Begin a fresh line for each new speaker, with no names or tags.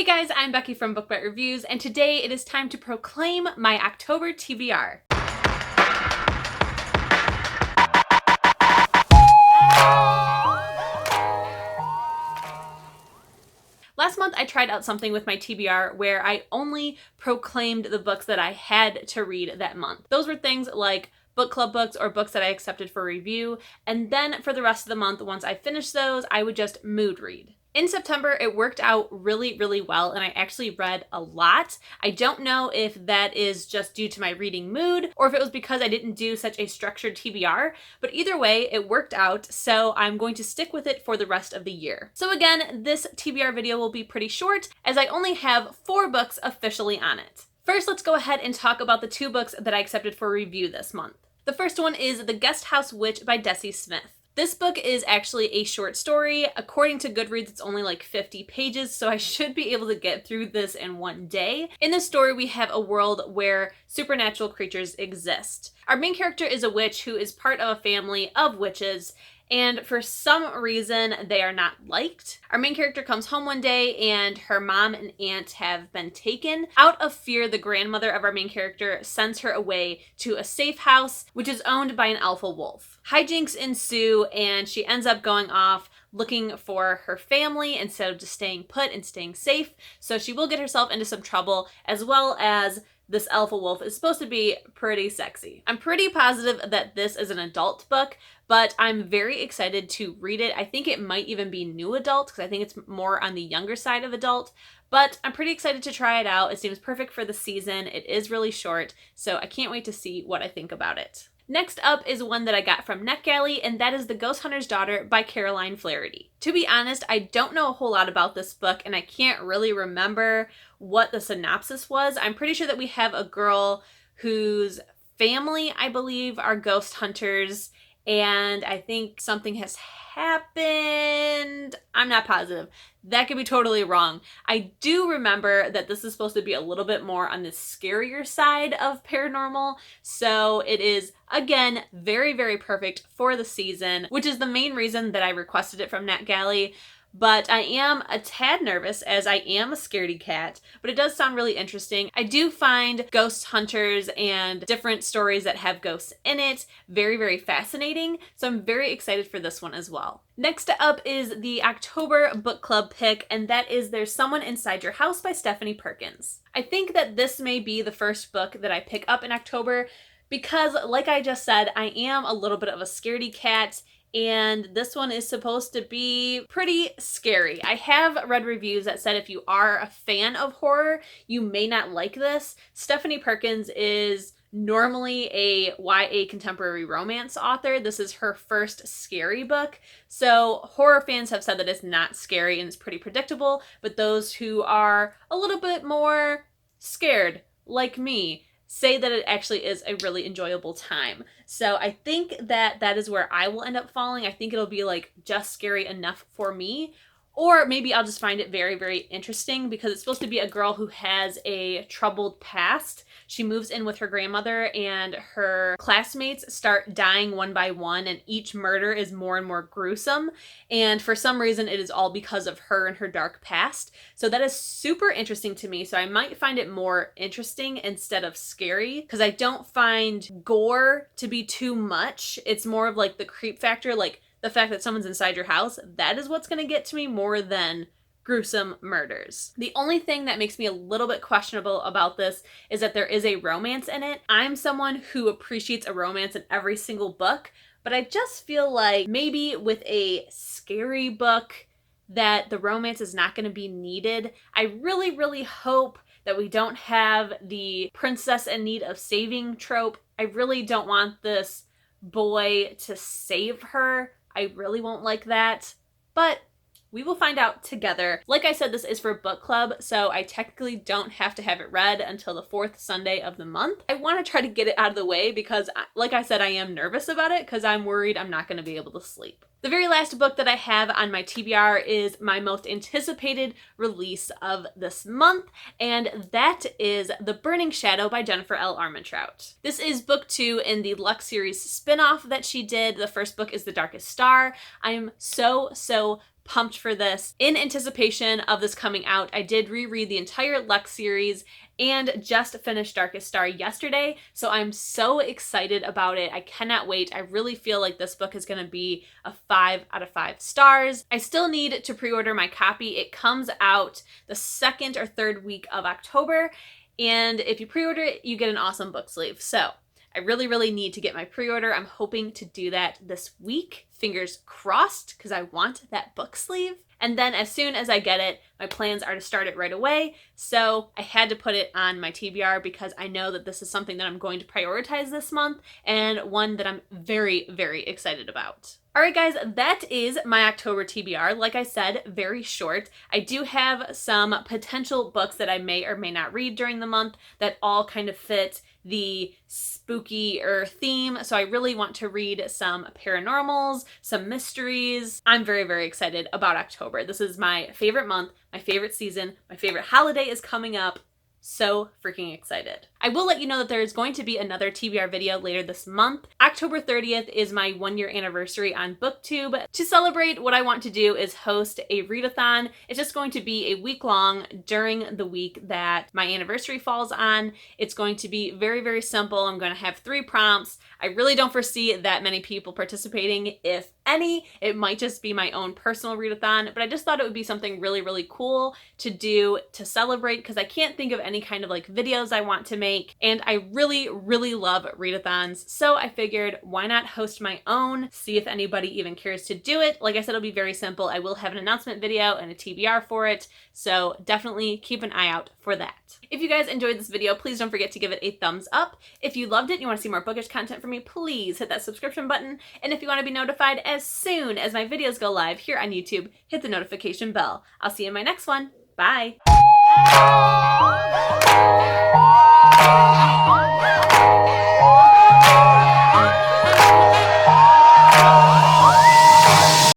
guys, I'm Becky from Bookmarks Reviews, and today it is time to proclaim my October TBR. Last month I tried out something with my TBR where I only proclaimed the books that I had to read that month. Those were things like book club books or books that I accepted for review, and then for the rest of the month, once I finished those, I would just mood read. In September, it worked out really well, and I actually read a lot. I don't know if that is just due to my reading mood or if it was because I didn't do such a structured TBR, but either way, it worked out, so I'm going to stick with it for the rest of the year. So again, this TBR video will be pretty short, as I only have 4 books officially on it. First, let's go ahead and talk about the 2 books that I accepted for review this month. The first one is The Guesthouse Witch by Desy Smith. This book is actually a short story. According to Goodreads, it's only like 50 pages, so I should be able to get through this in one day. In this story, we have a world where supernatural creatures exist. Our main character is a witch who is part of a family of witches, and for some reason, they are not liked. Our main character comes home one day and her mom and aunt have been taken. Out of fear, the grandmother of our main character sends her away to a safe house, which is owned by an alpha wolf. Hijinks ensue, and she ends up going off looking for her family instead of just staying put and staying safe. So she will get herself into some trouble, as well as this alpha wolf is supposed to be pretty sexy. I'm pretty positive that this is an adult book, but I'm very excited to read it. I think it might even be new adult because I think it's more on the younger side of adult, but I'm pretty excited to try it out. It seems perfect for the season. It is really short, so I can't wait to see what I think about it. Next up is one that I got from NetGalley, and that is The Ghost Hunter's Daughter by Flarity. To be honest, I don't know a whole lot about this book, and I can't really remember what the synopsis was. I'm pretty sure that we have a girl whose family, I believe, are ghost hunters, and I think something has happened. I'm not positive. That could be totally wrong. I do remember that this is supposed to be a little bit more on the scarier side of paranormal, so it is, again, very perfect for the season, which is the main reason that I requested it from NetGalley. But I am a tad nervous, as I am a scaredy cat, but it does sound really interesting. I do find ghost hunters and different stories that have ghosts in it very fascinating, so I'm very excited for this one as well. Next up is the October book club pick, and that is There's Someone Inside Your House by Perkins. I think that this may be the first book that I pick up in October because, like I just said, I am a little bit of a scaredy cat, and this one is supposed to be pretty scary. I have read reviews that said if you are a fan of horror, you may not like this. Perkins is normally a YA contemporary romance author. This is her first scary book. So horror fans have said that it's not scary and it's pretty predictable, but those who are a little bit more scared, like me, say that it actually is a really enjoyable time. So I think that that is where I will end up falling. I think it'll be like just scary enough for me, or maybe I'll just find it very interesting because it's supposed to be a girl who has a troubled past. She moves in with her grandmother and her classmates start dying one by one, and each murder is more and more gruesome. And for some reason, it is all because of her and her dark past. So that is super interesting to me. So I might find it more interesting instead of scary because I don't find gore to be too much. It's more of like the creep factor, like the fact that someone's inside your house. That is what's going to get to me more than gruesome murders. The only thing that makes me a little bit questionable about this is that there is a romance in it. I'm someone who appreciates a romance in every single book, but I just feel like maybe with a scary book that the romance is not going to be needed. I really hope that we don't have the princess in need of saving trope. I really don't want this boy to save her. I really won't like that, but we will find out together. Like I said, this is for book club, so I technically don't have to have it read until the 4th Sunday of the month. I want to try to get it out of the way because, like I said, I am nervous about it because I'm worried I'm not going to be able to sleep. The very last book that I have on my TBR is my most anticipated release of this month, and that is The Burning Shadow by Jennifer L. Armentrout. This is book 2 in the Lux series spinoff that she did. The first book is The Darkest Star. I am so pumped for this. In anticipation of this coming out, I did reread the entire Lex series and just finished Darkest Star yesterday, so I'm so excited about it. I cannot wait. I really feel like this book is going to be a 5 out of 5 stars. I still need to pre-order my copy. It comes out the 2nd or 3rd week of October, and if you pre-order it, you get an awesome book sleeve. So I really need to get my pre-order. I'm hoping to do that this week. Fingers crossed, because I want that book sleeve. And then as soon as I get it, my plans are to start it right away. So I had to put it on my TBR because I know that this is something that I'm going to prioritize this month and one that I'm very excited about. All right, guys, that is my October TBR. Like I said, very short. I do have some potential books that I may or may not read during the month that all kind of fit the spooky theme. So I really want to read some paranormals, some mysteries. I'm very excited about October. This is my favorite month, my favorite season, my favorite holiday is coming up. So freaking excited. I will let you know that there is going to be another TBR video later this month. October 30th is my 1-year anniversary on BookTube. To celebrate, what I want to do is host a readathon. It's just going to be a week long during the week that my anniversary falls on. It's going to be very simple. I'm going to have 3 prompts. I really don't foresee that many people participating, if any. It might just be my own personal readathon, but I just thought it would be something really cool to do to celebrate, because I can't think of any kind of like videos I want to make, and I really love readathons. So I figured, why not host my own, see if anybody even cares to do it. Like I said, it'll be very simple. I will have an announcement video and a TBR for it, so definitely keep an eye out for that. If you guys enjoyed this video, please don't forget to give it a thumbs up. If you loved it and you want to see more bookish content from me, please hit that subscription button. And if you want to be notified as soon as my videos go live here on YouTube, hit the notification bell. I'll see you in my next one. Bye.